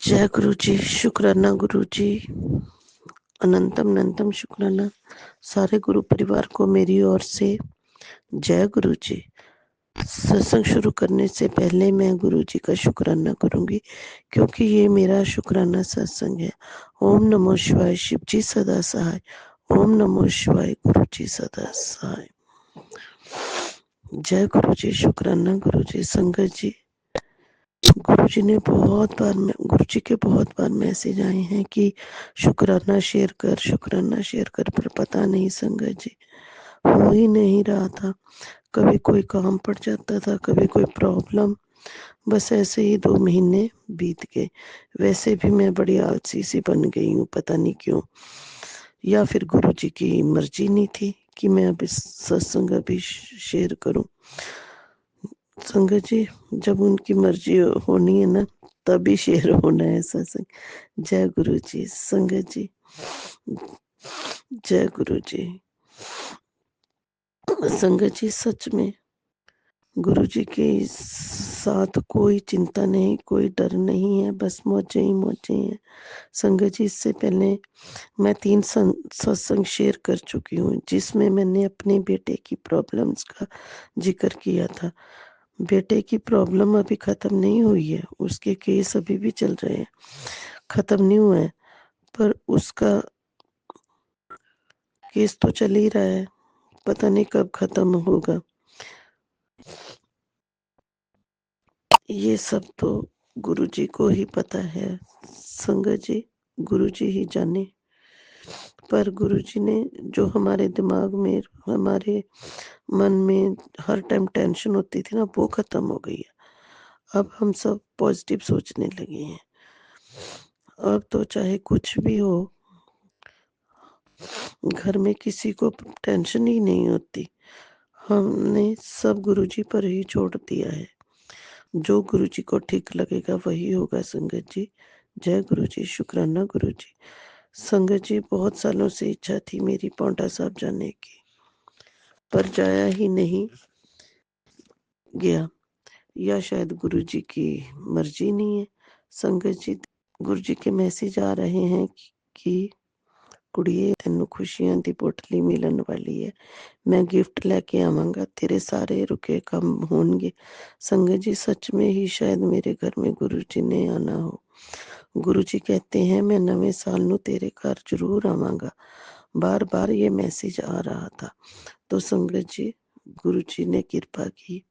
जय गुरु जी, शुक्राना गुरु जी, अनंतम अनंतम शुक्राना सारे गुरु परिवार को मेरी ओर से जय गुरु जी। सत्संग शुरू करने से पहले मैं गुरु जी का शुक्राना करूंगी क्योंकि ये मेरा शुक्राना सत्संग है। ओम नमो शिवाय, शिव जी सदा सहाय। ओम नमो शिवाय, गुरु जी सदा सहाय। जय गुरु जी, शुक्राना गुरु जी। संगत जी, गुरु जी ने गुरु जी के बहुत बार मैसेज आए हैं कि शुक्राना शेयर कर, पर पता नहीं संगत जी हो ही नहीं रहा था। कभी कोई काम पड़ जाता था, कभी कोई प्रॉब्लम। बस ऐसे ही 2 महीने बीत गए। वैसे भी मैं बड़ी आलसी सी बन गई हूँ, पता नहीं क्यों। या फिर गुरु जी की मर्जी नहीं थी कि मैं अब इस सत्संग अभी शेयर करूं। संगत जी, जब उनकी मर्जी होनी है ना, तभी शेयर होना है सत्संग। जय गुरु जी। संगत जी, जय गुरु जी। संगत जी, सच में गुरु जी के साथ कोई चिंता नहीं, कोई डर नहीं है, बस मौजें ही मौजें हैं। संगत जी, इससे पहले मैं 3 सत्संग शेयर कर चुकी हूँ जिसमें मैंने अपने बेटे की प्रॉब्लम्स का जिक्र किया था। बेटे की प्रॉब्लम अभी खत्म नहीं हुई है, उसके केस अभी भी चल रहे हैं, खत्म नहीं हुआ है, पर उसका केस तो चल ही रहा है, पता नहीं कब खत्म होगा। ये सब तो गुरु जी को ही पता है संगत जी, गुरु जी ही जाने। पर गुरु जी ने जो हमारे दिमाग में, हमारे मन में हर टाइम टेंशन होती थी ना, वो खत्म हो गई है। अब हम सब पॉजिटिव सोचने लगे हैं। अब तो चाहे कुछ भी हो, घर में किसी को टेंशन ही नहीं होती। हमने सब गुरुजी पर ही छोड़ दिया है। जो गुरुजी को ठीक लगेगा वही होगा संगत जी। जय गुरु जी, शुक्राना गुरु जी। संगत जी, बहुत सालों से इच्छा थी मेरी पांवटा साहब जाने की, पर जाया ही नहीं गया, या शायद गुरु जी की मर्जी नहीं है। संगत जी, गुरु जी के मैसेज आ रहे हैं कि कुड़िए तेनू खुशियां दी पोटली मिलन वाली है, मैं गिफ्ट लेके आवांगा, तेरे सारे रुके काम होंगे। संगत जी, सच में ही शायद मेरे घर में गुरु जी ने आना हो। गुरु जी कहते हैं मैं नवे साल नू तेरे घर जरूर आवांगा। बार बार ये मैसेज आ रहा था। तो संगत जी, गुरु जी ने कृपा की।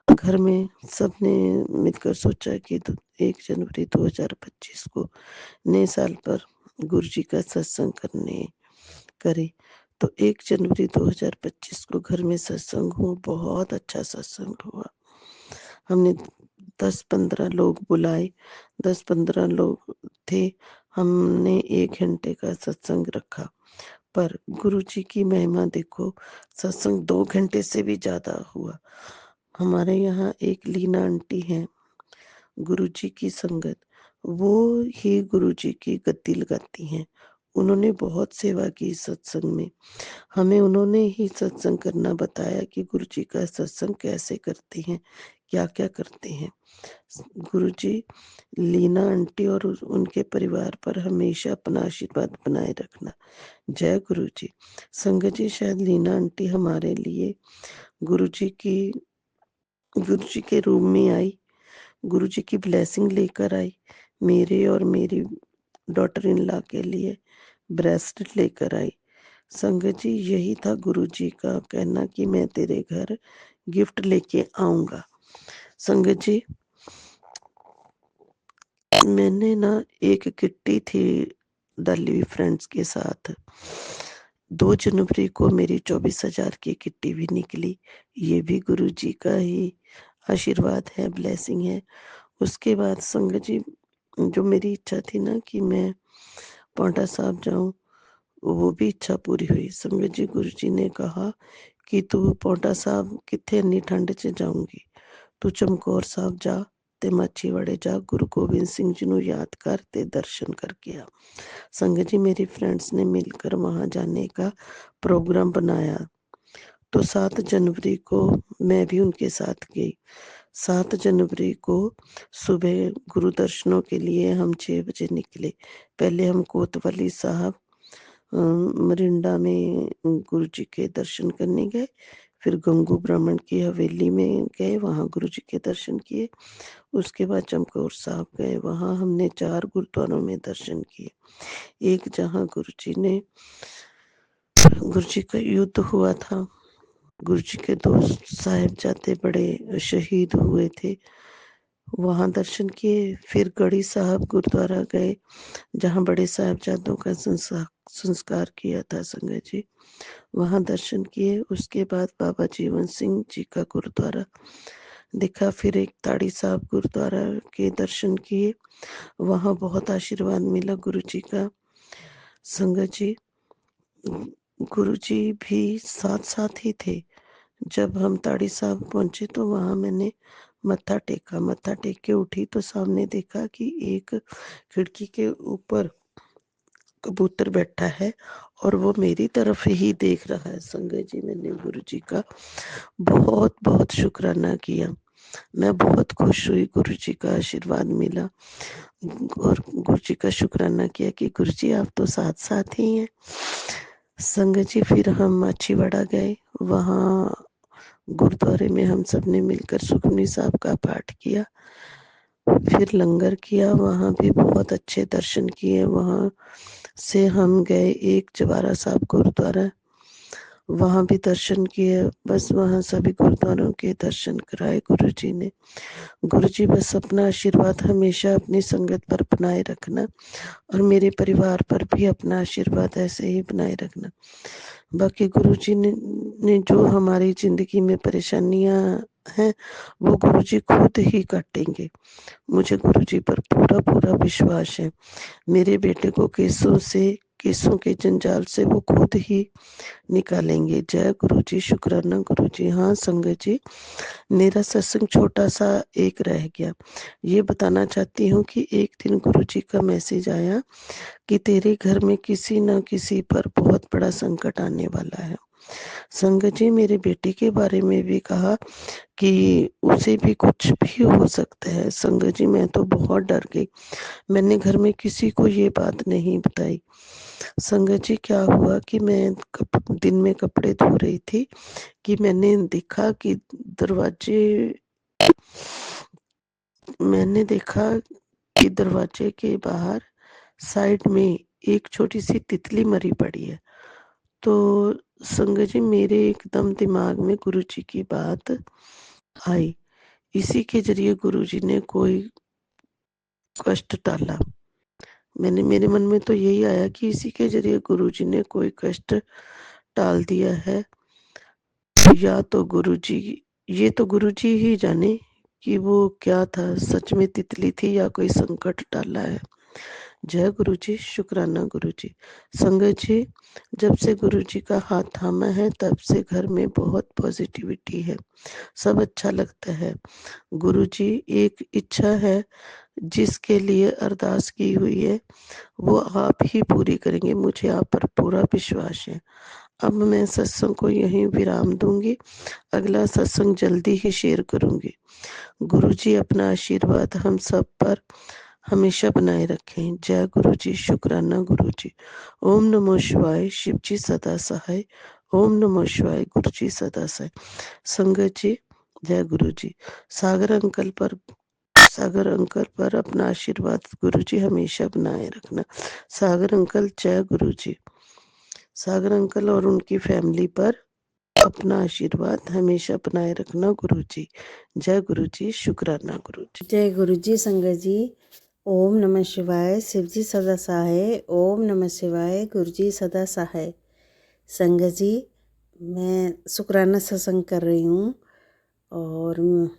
घर में सबने मिलकर सोचा कि 1 जनवरी 2025 को नए साल पर गुरु जी का सत्संग करे। तो 1 जनवरी 2025 को घर में सत्संग हुआ, बहुत अच्छा सत्संग हुआ। हमने 10-15 लोग बुलाए, 10-15 लोग थे। हमने 1 घंटे का सत्संग रखा, पर गुरु जी की महिमा देखो, सत्संग 2 घंटे से भी ज्यादा हुआ। हमारे यहाँ एक लीना आंटी हैं, गुरु जी की संगत, वो ही गुरु जी की गद्दी लगाती हैं। उन्होंने बहुत सेवा की सत्संग में। हमें उन्होंने ही सत्संग करना बताया कि गुरु जी का सत्संग कैसे करते हैं, क्या क्या करते हैं। गुरु जी लीना आंटी और उनके परिवार पर हमेशा अपना आशीर्वाद बनाए रखना। जय गुरु जी। संगत जी, शायद लीना आंटी हमारे लिए गुरु जी की गुरु जी के रूम में आई, गुरु जी की ब्लेसिंग लेकर आई। मेरे और मेरी डॉटर इन लॉ के लिए ब्रेसलेट लेकर आई। संगत जी, यही था गुरु जी का कहना कि मैं तेरे घर गिफ्ट लेके आऊंगा। संगत जी, मैंने ना एक किट्टी थी डाली हुई फ्रेंड्स के साथ। 2 जनवरी को मेरी 24,000 की किट्टी भी निकली। ये भी गुरु जी का ही आशीर्वाद है, ब्लेसिंग है। उसके बाद संगत जी, जो मेरी इच्छा थी ना कि मैं पांवटा साहब जाऊं, वो भी इच्छा पूरी हुई। संगत जी, गुरु जी ने कहा कि तू पांवटा साहब किथे इन्नी ठंड च जाऊंगी, तू चमकौर साहब जा ते माछीवाड़े जा, गुरु गोबिंद सिंह जी ਨੂੰ याद कर ते दर्शन करके आ। संगत जी, मेरी फ्रेंड्स ने मिलकर वहां जाने का प्रोग्राम बनाया, तो 7 जनवरी को मैं भी उनके साथ गई। 7 जनवरी को सुबह गुरु दर्शनों के लिए हम 6 बजे निकले। पहले हम कोतवाली साहब मरिंडा में गुरुजी के दर्शन करने गए। फिर गंगू ब्राह्मण की हवेली में गए, वहाँ गुरुजी के दर्शन किए। उसके बाद चमकौर साहब गए, वहाँ हमने 4 गुरुद्वारों में दर्शन किए। एक जहाँ गुरुजी का युद्ध हुआ था, गुरुजी के 2 साहिबजादे बड़े शहीद हुए थे, वहाँ दर्शन किए। फिर गढ़ी साहब गुरुद्वारा गए, जहाँ बड़े साहिबजादों का संस्कार किया था संगत जी, वहाँ दर्शन किए। उसके बाद बाबा जीवन सिंह जी का गुरुद्वारा देखा। फिर एक ताड़ी साहब गुरुद्वारा के दर्शन किए, वहाँ बहुत आशीर्वाद मिला गुरुजी का। संगत जी, गुरुजी भी साथ साथ ही थे। जब हम ताड़ी साहब पहुंचे तो वहां मैंने मत्था टेका। मत्था टेक के उठी तो सामने देखा कि एक खिड़की के ऊपर कबूतर बैठा है और वो मेरी तरफ ही देख रहा है। संगत जी, मैंने गुरुजी का बहुत बहुत शुक्राना किया। मैं बहुत खुश हुई, गुरुजी का आशीर्वाद मिला और गुरुजी का शुक्राना किया कि गुरुजी आप तो साथ साथ ही हैं। संगत जी, फिर हम माछीवाड़ा गए, वहाँ गुरुद्वारे में हम सब ने मिलकर सुखमनी साहब का पाठ किया। फिर लंगर किया, वहाँ भी बहुत अच्छे दर्शन किए। वहाँ से हम गए एक जवारा साहब गुरुद्वारा, वहाँ भी दर्शन किए। बस वहाँ सभी गुरुद्वारों के दर्शन कराए गुरुजी ने। गुरुजी बस अपना आशीर्वाद हमेशा अपनी संगत पर बनाए रखना और मेरे परिवार पर भी अपना आशीर्वाद ऐसे ही बनाए रखना। बाकी गुरुजी ने जो हमारी जिंदगी में परेशानियां हैं, वो गुरुजी खुद ही काटेंगे। मुझे गुरुजी पर पूरा पूरा विश्वास है। मेरे बेटे को केसों के जंजाल से वो खुद ही निकालेंगे। जय गुरुजी, शुक्राना गुरुजी। हाँ संगत जी, मेरा सत्संग छोटा सा एक रह गया। ये बताना चाहती हूँ कि एक दिन गुरुजी का मैसेज आया कि तेरे घर में किसी न किसी पर बहुत बड़ा संकट आने वाला है। संगत जी, मेरे बेटे के बारे में भी कहा कि उसे भी कुछ भी हो सकता है। संगत जी, मैं तो बहुत डर गई। मैंने घर में किसी को ये बात नहीं बताई। संगत जी, क्या हुआ कि मैं दिन में कपड़े धो रही थी कि मैंने देखा कि दरवाजे के बाहर साइड में एक छोटी सी तितली मरी पड़ी है। तो संगत जी, मेरे एकदम दिमाग में गुरुजी की बात आई। इसी के जरिए गुरुजी ने कोई कष्ट टाला। मेरे मन में तो यही आया कि इसी के जरिए गुरुजी ने कोई कष्ट टाल दिया है। या तो गुरुजी, ये तो गुरुजी ही जाने कि वो क्या था, सच में तितली थी या कोई संकट टाला है। जय गुरुजी, शुक्राना गुरुजी। संगत जी, जब से गुरुजी का हाथ थामा है तब से घर में बहुत पॉजिटिविटी है, सब अच्छा लगता है। गुरुजी, एक इच्छा है जिसके लिए अरदास की हुई है, वो आप ही पूरी करेंगे। मुझे आप पर पूरा विश्वास है। अब मैं सत्संग को यहीं विराम दूंगी, अगला सत्संग जल्दी ही शेयर करूंगी। गुरुजी अपना आशीर्वाद हम सब पर हमेशा बनाए रखें। जय गुरुजी, शुक्राना गुरुजी। ओम नमो शिवाय, शिव जी सदा सहाय। ओम नमो शिवाय, गुरुजी सदा सहाय। संगत जी, जय गुरुजी। सागर अंकल पर अपना आशीर्वाद गुरुजी हमेशा बनाए रखना। सागर अंकल, जय गुरुजी। सागर अंकल और उनकी फैमिली पर अपना आशीर्वाद हमेशा बनाए रखना गुरुजी। जय गुरुजी, शुक्राना गुरुजी। जय गुरु जी। संगत जी, ओम नमः शिवाय। शिव जी सदा सहाय। ओम नमः शिवाय, गुरु जी सदा सहाय। संगत जी, मैं शुक्राना सत्संग कर रही हूँ और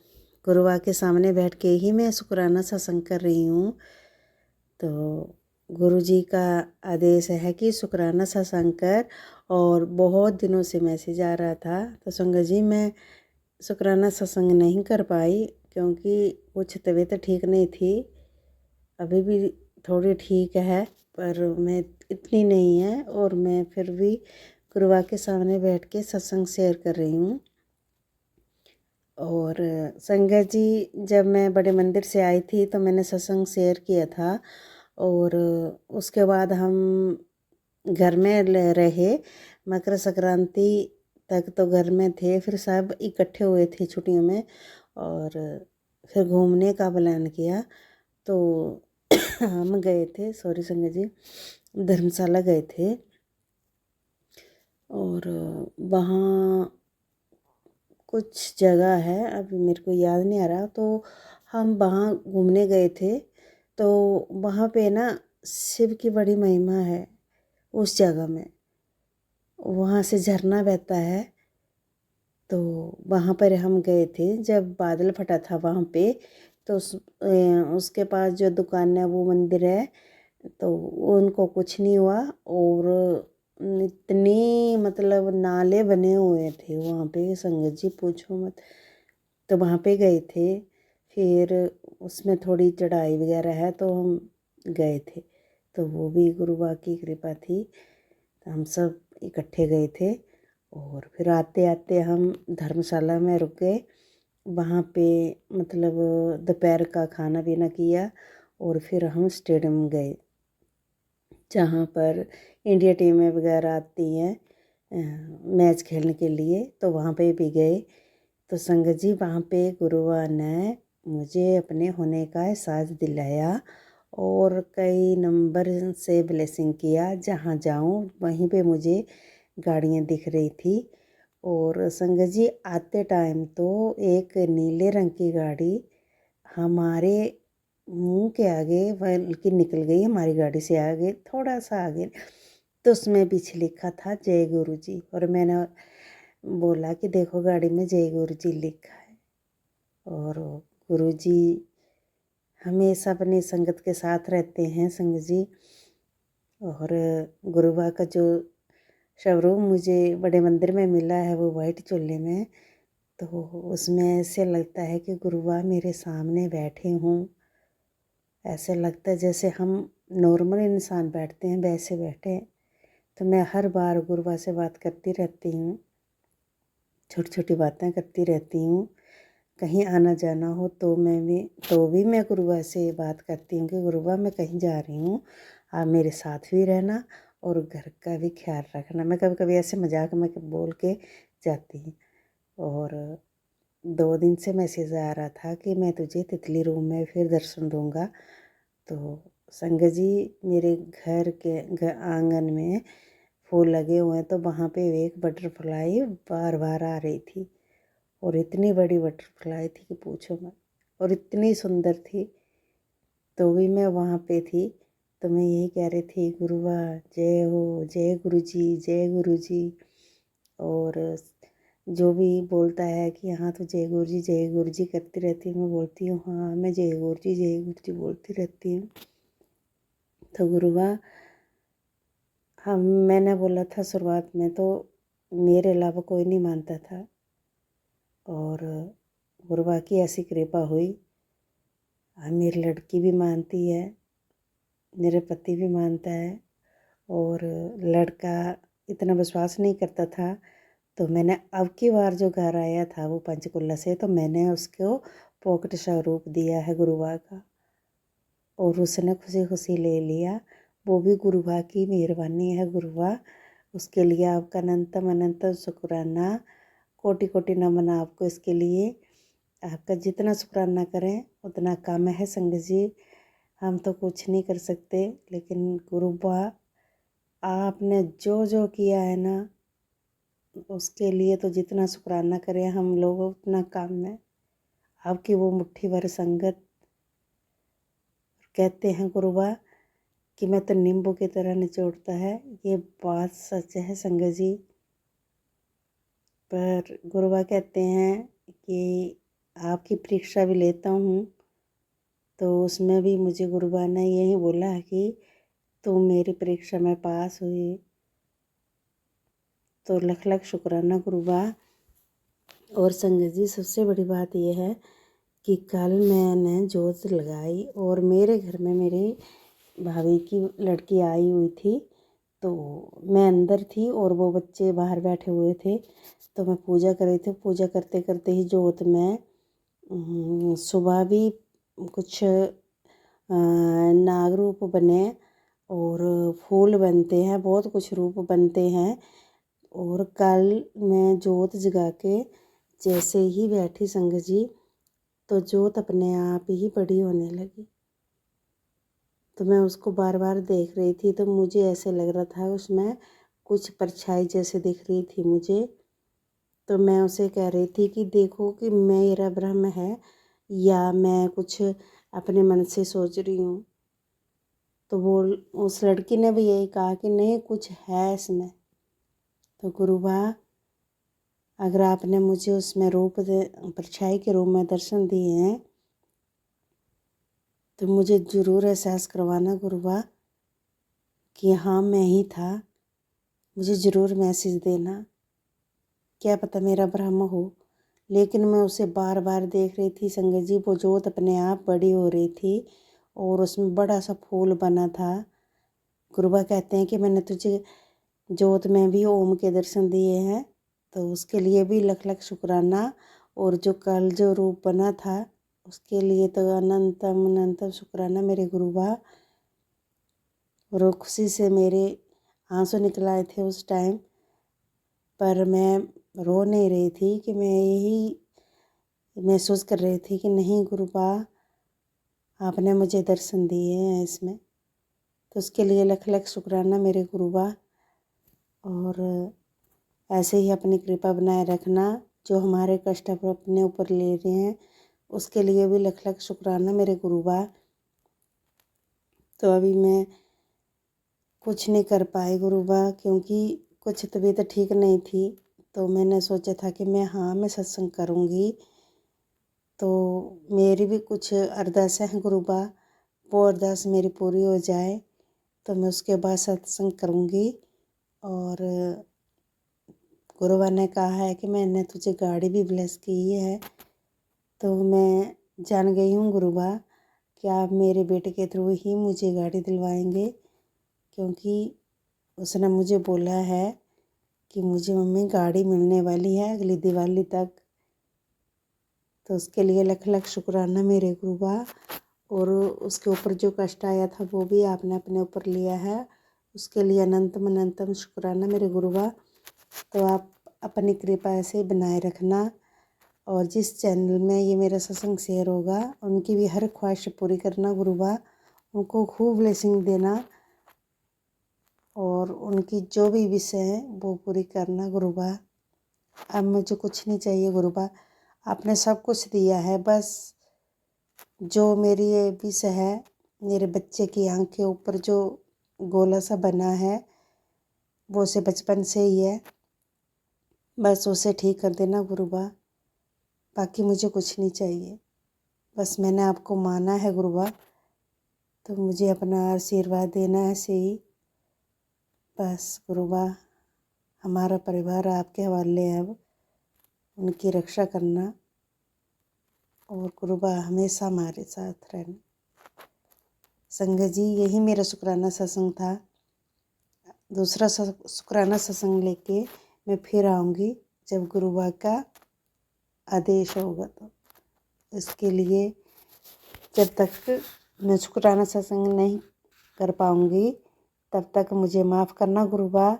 गुरुआ के सामने बैठ के ही मैं शुक्राना सत्संग कर रही हूँ। तो गुरु जी का आदेश है कि शुक्राना सत्संग कर, और बहुत दिनों से मैसेज आ रहा था। तो संगत जी, मैं शुक्राना सत्संग नहीं कर पाई क्योंकि कुछ तबीयत ठीक नहीं थी। अभी भी थोड़ी ठीक है पर मैं इतनी नहीं है, और मैं फिर भी गुरुआ के सामने बैठ के सत्संग शेयर कर रही हूँ। और संगत जी, जब मैं बड़े मंदिर से आई थी तो मैंने सत्संग शेयर किया था, और उसके बाद हम घर में रहे। मकर संक्रांति तक तो घर में थे, फिर सब इकट्ठे हुए थे छुट्टियों में, और फिर घूमने का प्लान किया। तो हम गए थे, सॉरी संगत जी, धर्मशाला गए थे। और वहाँ कुछ जगह है, अभी मेरे को याद नहीं आ रहा, तो हम वहाँ घूमने गए थे। तो वहाँ पे ना शिव की बड़ी महिमा है उस जगह में, वहाँ से झरना बहता है। तो वहाँ पर हम गए थे जब बादल फटा था वहाँ पे। तो उसके पास जो दुकान है, वो मंदिर है, तो उनको कुछ नहीं हुआ। और इतनी मतलब नाले बने हुए थे वहाँ पे संगत जी, पूछो मत। तो वहाँ पे गए थे, फिर उसमें थोड़ी चढ़ाई वगैरह है, तो हम गए थे। तो वो भी गुरु बा की कृपा थी, तो हम सब इकट्ठे गए थे। और फिर आते आते हम धर्मशाला में रुक गए। वहाँ पे मतलब दोपहर का खाना पीना किया, और फिर हम स्टेडियम गए जहाँ पर इंडिया टीमें वगैरह आती हैं मैच खेलने के लिए, तो वहाँ पे भी गए। तो संगत जी, वहाँ पे गुरुआ ने मुझे अपने होने का एहसास दिलाया, और कई नंबर से ब्लेसिंग किया। जहाँ जाऊँ वहीं पे मुझे गाड़ियाँ दिख रही थी। और संगत जी, आते टाइम तो एक नीले रंग की गाड़ी हमारे मुंह के आगे बल्कि निकल गई, हमारी गाड़ी से आगे, थोड़ा सा आगे। तो उसमें पीछे लिखा था जय गुरु जी, और मैंने बोला कि देखो गाड़ी में जय गुरु जी लिखा है। और गुरु जी हमेशा अपनी संगत के साथ रहते हैं संगत जी। और गुरुबा का जो स्वरूप मुझे बड़े मंदिर में मिला है, वो वाइट चोले में, तो उसमें ऐसे लगता है कि गुरुबा मेरे सामने बैठे हों। ऐसे लगता है जैसे हम नॉर्मल इंसान बैठते हैं वैसे बैठे। तो मैं हर बार गुरुबा से बात करती रहती हूँ, छोटी छोटी बातें करती रहती हूँ। कहीं आना जाना हो तो मैं गुरुबा से बात करती हूँ कि गुरुबा मैं कहीं जा रही हूँ, आप मेरे साथ भी रहना और घर का भी ख्याल रखना। मैं कभी कभी ऐसे मजाक में बोल के जाती हूँ। और 2 दिन से मैसेज आ रहा था कि मैं तुझे तितली रूम में फिर दर्शन दूँगा। तो संगत जी, मेरे घर के आंगन में फूल लगे हुए हैं, तो वहाँ पे एक बटरफ्लाई बार बार आ रही थी, और इतनी बड़ी बटरफ्लाई थी कि पूछो मत, और इतनी सुंदर थी। तो भी मैं वहाँ पे थी, तो मैं यही कह रही थी, गुरुवा जय हो, जय गुरु जी, जय गुरु जी। और जो भी बोलता है कि हाँ तो जय गुरु जी करती रहती हूँ, मैं बोलती हूँ हाँ मैं जय गुरु जी बोलती रहती हूँ। तो गुरुवा, मैंने बोला था शुरुआत में, तो मेरे अलावा कोई नहीं मानता था, और गुरुबा की ऐसी कृपा हुई। मेरी लड़की भी मानती है, मेरे पति भी मानता है, और लड़का इतना विश्वास नहीं करता था। तो मैंने अब की बार जो घर आया था वो पंचकुला से, तो मैंने उसको पॉकेट स्वरूप दिया है गुरुबा का, और उसने खुशी खुशी ले लिया। वो भी गुरुबा की मेहरबानी है। गुरुबा, उसके लिए आपका अनंतम अनंतम शुक्राना, कोटि कोटि नमन आपको। इसके लिए आपका जितना शुक्राना करें उतना कम है संगत जी। हम तो कुछ नहीं कर सकते, लेकिन गुरुबा आपने जो जो किया है ना, उसके लिए तो जितना शुक्राना करें हम लोग उतना कम है। आपकी वो मुट्ठी भर संगत, कहते हैं गुरुबा कि मैं तो नींबू की तरह निचोड़ता है, ये बात सच है संगत जी। पर गुरुबा कहते हैं कि आपकी परीक्षा भी लेता हूँ, तो उसमें भी मुझे गुरुबा ने यही बोला है कि तुम मेरी परीक्षा में पास हुई। तो लख लख शुक्राना गुरुबा। और संगत जी, सबसे बड़ी बात यह है कि कल मैंने जोत लगाई, और मेरे घर में मेरी भाभी की लड़की आई हुई थी, तो मैं अंदर थी और वो बच्चे बाहर बैठे हुए थे। तो मैं पूजा कर रही थी। पूजा करते करते ही जोत में सुबह भी कुछ नाग रूप बने और फूल बनते हैं, बहुत कुछ रूप बनते हैं। और कल मैं जोत जगा के जैसे ही बैठी संगत जी, तो जोत अपने आप ही बड़ी होने लगी। तो मैं उसको बार बार देख रही थी, तो मुझे ऐसे लग रहा था उसमें कुछ परछाई जैसे दिख रही थी मुझे। तो मैं उसे कह रही थी कि देखो कि मेरा ब्रह्म है या मैं कुछ अपने मन से सोच रही हूँ। तो वो उस लड़की ने भी यही कहा कि नहीं, कुछ है इसमें। तो गुरुबा, अगर आपने मुझे उसमें परछाई के रूप में दर्शन दिए हैं, तो मुझे ज़रूर एहसास करवाना गुरुबा कि हाँ मैं ही था। मुझे ज़रूर मैसेज देना, क्या पता मेरा भ्रम हो। लेकिन मैं उसे बार बार देख रही थी संगत जी। वो जोत अपने आप बड़ी हो रही थी और उसमें बड़ा सा फूल बना था। गुरुबा कहते हैं कि मैंने तुझे जोत में भी ओम के दर्शन दिए हैं, तो उसके लिए भी लख लख शुक्राना। और जो कल जो रूप बना था उसके लिए तो अनंतम अनंतम शुक्राना मेरे गुरुबा। और खुशी से मेरे आंसू निकल आए थे उस टाइम, पर मैं रो नहीं रही थी कि मैं यही महसूस कर रही थी कि नहीं गुरुबा, आपने मुझे दर्शन दिए हैं इसमें, तो उसके लिए लख लख शुक्राना मेरे गुरुबा। और ऐसे ही अपनी कृपा बनाए रखना। जो हमारे कष्ट अपने ऊपर ले रहे हैं उसके लिए भी लख लख शुक्राना मेरे गुरुबा। तो अभी मैं कुछ नहीं कर पाई गुरुबा, क्योंकि कुछ तबीयत ठीक नहीं थी। तो मैंने सोचा था कि मैं सत्संग करूँगी। तो मेरी भी कुछ अरदासें हैं गुरुबा, वो अरदास मेरी पूरी हो जाए तो मैं उसके बाद सत्संग करूँगी। और गुरुबा ने कहा है कि मैंने तुझे गाड़ी भी ब्लेस की है। तो मैं जान गई हूँ गुरुबा कि आप मेरे बेटे के थ्रू ही मुझे गाड़ी दिलवाएंगे, क्योंकि उसने मुझे बोला है कि मुझे मम्मी गाड़ी मिलने वाली है अगली दिवाली तक। तो उसके लिए लख लख शुक्राना मेरे गुरुबा। और उसके ऊपर जो कष्ट आया था वो भी आपने अपने ऊपर लिया है, उसके लिए अनंतम अनंतम शुक्राना मेरे गुरुबा। तो आप अपनी कृपा ऐसे ही बनाए रखना। और जिस चैनल में ये मेरा सत्संग शेयर होगा उनकी भी हर ख्वाहिश पूरी करना गुरुबा। उनको खूब ब्लेसिंग देना और उनकी जो भी विश है वो पूरी करना गुरुबा। अब मुझे कुछ नहीं चाहिए गुरुबा, आपने सब कुछ दिया है। बस जो मेरी ये विश है, मेरे बच्चे की आँख के ऊपर जो गोला सा बना है वो उसे बचपन से ही है, बस उसे ठीक कर देना गुरुबा। बाकी मुझे कुछ नहीं चाहिए, बस मैंने आपको माना है गुरुबा, तो मुझे अपना आशीर्वाद देना है ऐसे ही। बस गुरुबा, हमारा परिवार आपके हवाले है, अब उनकी रक्षा करना और गुरुबा हमेशा हमारे साथ रहना। संगत जी, यही मेरा शुक्राना सत्संग था। दूसरा शुक्राना सत्संग लेके मैं फिर आऊँगी जब गुरुबा का आदेश होगा। तो इसके लिए जब तक मैं शुक्राना सत्संग नहीं कर पाऊँगी तब तक मुझे माफ़ करना गुरुबा।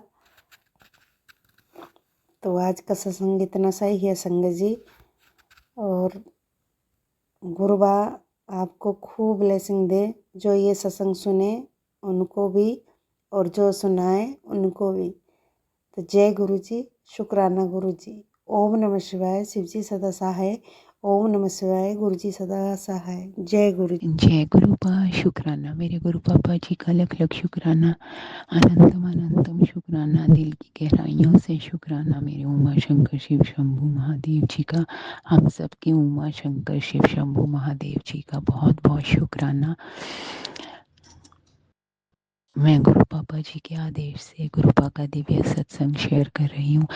तो आज का सत्संग इतना सही है संगत जी। और गुरुबा आपको खूब ब्लेसिंग दे, जो ये सत्संग सुने उनको भी और जो सुनाए उनको भी। तो जय गुरु जी, शुक्राना गुरु जी। ओम नमः शिवाय, शिव जी सदा सहाय। ओम नमः शिवाय, गुरु जी सदा सहाय। जय गुरु जी। जय गुरुपा, शुक्राना मेरे गुरु पापा जी का लख लख शुक्राना, अनंतम अनंतम शुक्राना, दिल की गहराइयों से शुक्राना मेरे उमा शंकर शिव शंभू महादेव जी का, हम सबके उमा शंकर शिव शंभू महादेव जी का बहुत बहुत शुक्राना। मैं गुरु पापा जी के आदेश से गुरुपा का दिव्य सत्संग शेयर कर रही हूँ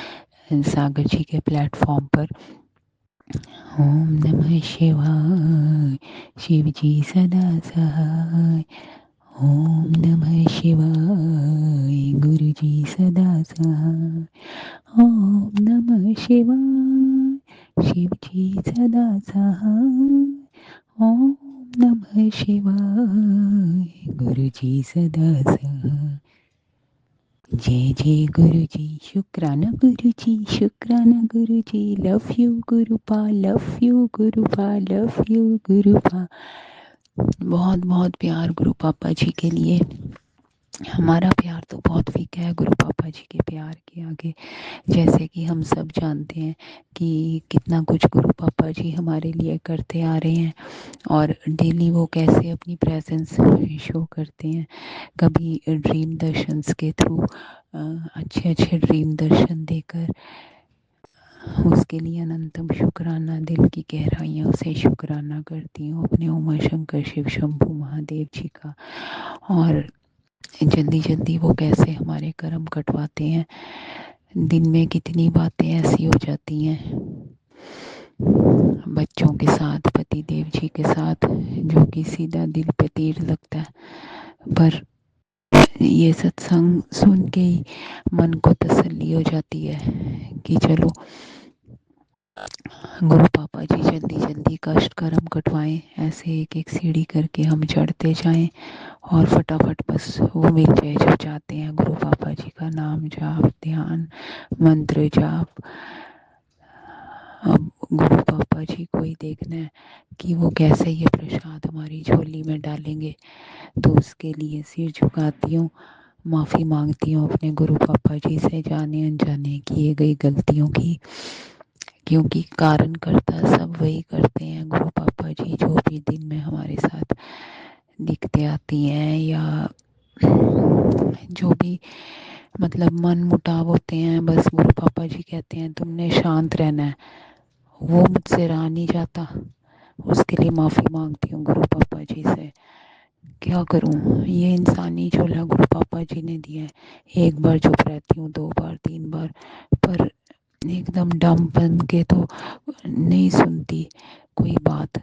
सागर जी के प्लेटफॉर्म पर। ओम नमः शिवाय, शिव जी सदा सहाय। ओम नमः शिवाय, गुरु जी सदा सहाय। ओम नमः शिवाय। गुरुजी सदा सहाय। जय जय गुरुजी, शुक्राना गुरुजी, शुक्राना Guruji, love you Gurupa, love you Gurupa, love you Gurupa. बहुत बहुत प्यार गुरु पापा जी के लिए। हमारा प्यार तो बहुत फीका है गुरु पापा जी के प्यार के आगे। जैसे कि हम सब जानते हैं कि कितना कुछ गुरु पापा जी हमारे लिए करते आ रहे हैं और डेली वो कैसे अपनी प्रेजेंस शो करते हैं। कभी ड्रीम दर्शंस के थ्रू अच्छे अच्छे ड्रीम दर्शन देकर, उसके लिए अनंतम शुक्राना, दिल की गहराइयों से शुक्राना करती हूँ अपने उमा शंकर शिव शंभू महादेव जी का। और जल्दी जल्दी वो कैसे हमारे कर्म कटवाते हैं। दिन में कितनी बातें ऐसी हो जाती हैं बच्चों के साथ, पति देव जी के साथ, जो कि सीधा दिल पे तीर लगता है। पर ये सत्संग सुन के ही मन को तसल्ली हो जाती है कि चलो गुरु पापा जी जल्दी जल्दी कष्ट कर्म कटवाएं, ऐसे एक एक सीढ़ी करके हम चढ़ते जाएं और फटाफट बस वो मिल जाए जो चाहते हैं। गुरु पापा जी का नाम जाप, ध्यान, मंत्र जाप। अब गुरु पापा जी को ही देखना है कि वो कैसे ये प्रसाद हमारी झोली में डालेंगे। तो उसके लिए सिर झुकाती हूँ, माफ़ी मांगती हूँ अपने गुरु पापा जी से जाने अनजाने किए गई गलतियों की, क्योंकि कारण करता सब वही करते हैं। गुरु पापा जी जो भी दिन में हमारे साथ दिखते आती हैं या जो भी मतलब मन मुटाव होते हैं, बस गुरु पापा जी कहते हैं तुमने शांत रहना है, वो मुझसे रहा नहीं जाता। उसके लिए माफ़ी मांगती हूँ गुरु पापा जी से। क्या करूँ, ये इंसानी झोला गुरु पापा जी ने दिया है। एक बार चुप रहती हूँ, 2 बार 3 बार, पर एकदम डम बन के तो नहीं सुनती कोई बात।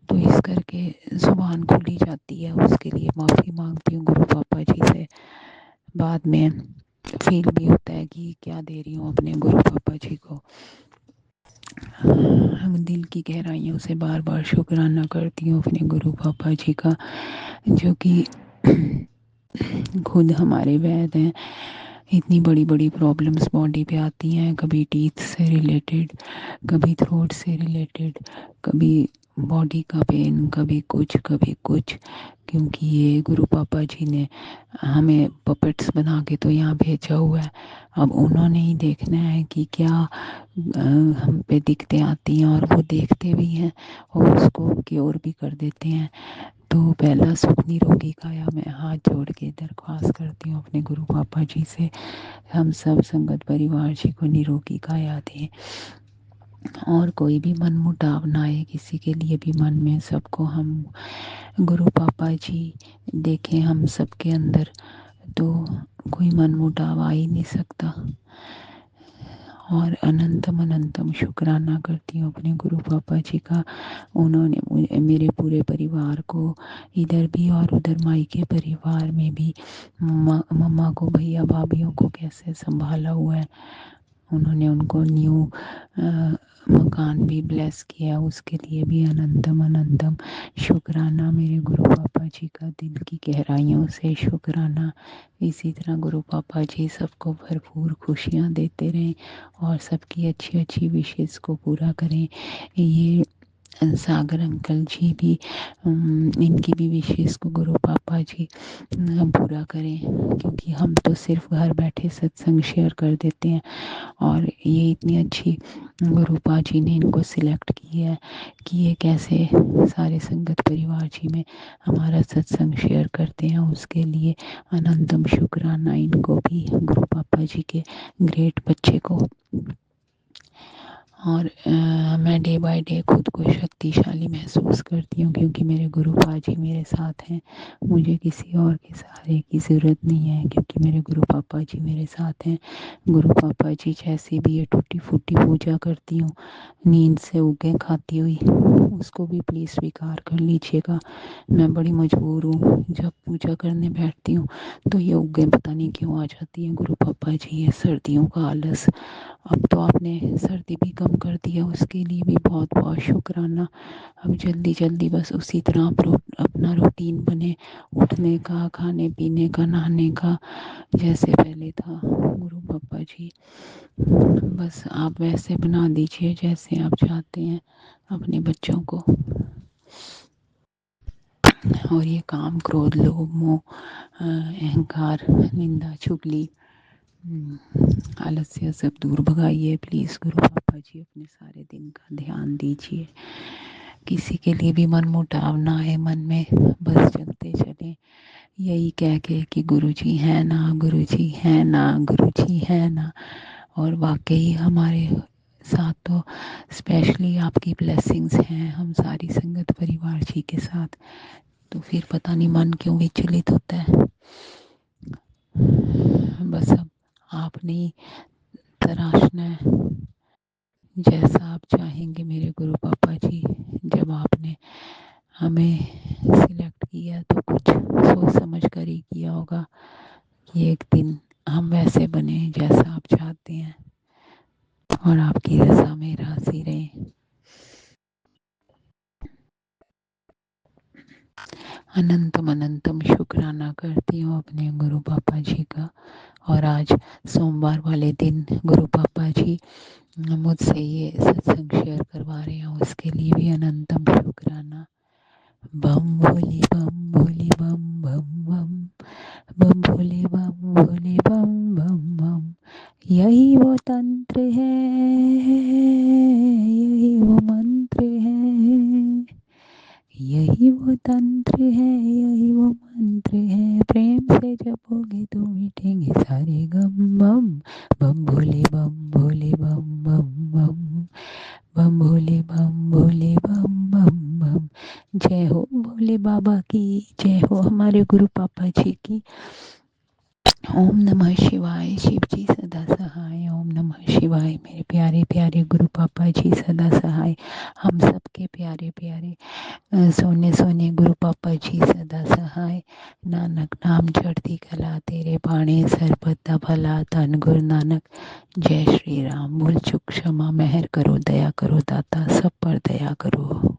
तो इस करके जुबान खुली जाती है। उसके लिए माफ़ी मांगती हूँ गुरु पापा जी से। बाद में फील भी होता है कि क्या दे रही हूँ अपने गुरु पापा जी को। हम दिल की गहराइयों से बार बार शुक्राना करती हूँ अपने गुरु पापा जी का, जो कि खुद हमारे वैद्य हैं। इतनी बड़ी बड़ी प्रॉब्लम्स बॉडी पे आती हैं, कभी टीथ से रिलेटेड, कभी थ्रोट से रिलेटेड, कभी बॉडी का पेन, कभी कुछ, क्योंकि ये गुरु पापा जी ने हमें पपेट्स बना के तो यहाँ भेजा हुआ है। अब उन्होंने ही देखना है कि क्या हम पे दिक्कतें आती हैं, और वो देखते भी हैं और उसको क्योर भी कर देते हैं। तो पहला सुख निरोगी काया मैं हाथ जोड़ के दरख्वास्त करती हूँ अपने गुरु पापा जी से, हम सब संगत परिवार जी को निरोगी काया दें और कोई भी मन मुटाव ना आए किसी के लिए भी मन में। सबको हम गुरु पापा जी देखें हम सबके अंदर, तो कोई मन मुटाव आ ही नहीं सकता। और अनंतम अनंतम शुक्राना करती हूँ अपने गुरु पापा जी का। उन्होंने मेरे पूरे परिवार को, इधर भी और उधर मायके परिवार में भी, मम्मा को, भैया भाभीयों को कैसे संभाला हुआ है। उन्होंने उनको न्यू मकान भी ब्लेस किया, उसके लिए भी अनंतम अनंतम शुक्राना मेरे गुरु पापा जी का, दिल की गहराइयों से शुक्राना। इसी तरह गुरु पापा जी सबको भरपूर खुशियाँ देते रहें और सबकी अच्छी अच्छी विशेष को पूरा करें। ये सागर अंकल जी भी, इनकी भी विशेष को गुरु पापा जी पूरा करें, क्योंकि हम तो सिर्फ घर बैठे सत्संग शेयर कर देते हैं और ये इतनी अच्छी गुरु पापा जी ने इनको सिलेक्ट किया है कि ये कैसे सारे संगत परिवार जी में हमारा सत्संग शेयर करते हैं। उसके लिए अनंतम शुक्राना इनको भी, गुरु पापा जी के ग्रेट बच्चे को। और मैं डे बाय डे खुद को शक्तिशाली महसूस करती हूँ, क्योंकि मेरे गुरु पापा जी मेरे साथ हैं। मुझे किसी और के सहारे की ज़रूरत नहीं है, क्योंकि मेरे गुरु पापा जी मेरे साथ हैं। गुरु पापा जी जैसे भी ये टूटी फूटी पूजा करती हूँ, नींद से उगे खाती हुई, उसको भी प्लीज़ स्वीकार कर लीजिएगा। मैं बड़ी मजबूर हूँ, जब पूजा करने बैठती हूँ तो ये उगे पता नहीं क्यों आ जाती हैं। गुरु पापा जी, ये सर्दियों का आलस, अब तो आपने सर्दी भी कम कर दिया, उसके लिए भी बहुत बहुत शुक्राना। अब जल्दी जल्दी बस उसी तरह अपना अपना रूटीन बने, उठने का, खाने पीने का, नहाने का, जैसे पहले था गुरु पापा जी। बस आप वैसे बना दीजिए जैसे आप चाहते हैं अपने बच्चों को। और ये काम, क्रोध, लोभ, मोह, अहंकार, निंदा, चुगली, आलस्य सब दूर भगाइए प्लीज़ गुरु पापा जी। अपने सारे दिन का ध्यान दीजिए, किसी के लिए भी मन मुटाव ना आए मन में, बस चलते चले यही कह के कि गुरु जी है ना, गुरु जी है ना, गुरु जी है ना। और वाकई हमारे साथ तो स्पेशली आपकी ब्लेसिंग्स हैं, हम सारी संगत परिवार जी के साथ। तो फिर पता नहीं मन क्यों विचलित होता है। बस अब आपने ही तराशना है, जैसा आप चाहेंगे मेरे गुरु पापा जी। जब आपने हमें सिलेक्ट किया तो कुछ सोच समझ कर ही किया होगा कि एक दिन हम वैसे बने जैसा आप चाहते हैं, और आपकी रज़ा में राज़ी रहें। अनंतम अनंतम शुक्राना करती हूँ अपने गुरु पापा जी का। और आज सोमवार वाले दिन गुरु पापा जी मुझसे ये सत्संग शेयर करवा रहे हैं, उसके लिए भी अनंतम शुक्राना। बम भोले बम भोले बम बम बम, बम भोले बम भोले बम बम बम। यही वो तंत्र है, यही वो मंत्र है, यही वो तंत्र है, यही वो मंत्र है। प्रेम से जपोगे तो मिटेंगे सारे गम। बम बम भोले बम भोले बम बम बम, बम भोले बम भोले बम बम बम। जय हो भोले बाबा की, जय हो हमारे गुरु पापा जी की। ओम नमः शिवाय। शिव जी सदा सहाय। ओम नमः शिवाय। मेरे प्यारे प्यारे गुरु पापा जी सदा सहाय। हम सबके प्यारे प्यारे सोने सोने गुरु पापा जी सदा सहाय। नानक नाम चढ़ती कला, तेरे बाणे सरबत भला। धन गुरु नानक जय श्री राम। भूल चूक क्षमा, मेहर करो, दया करो दाता, सब पर दया करो।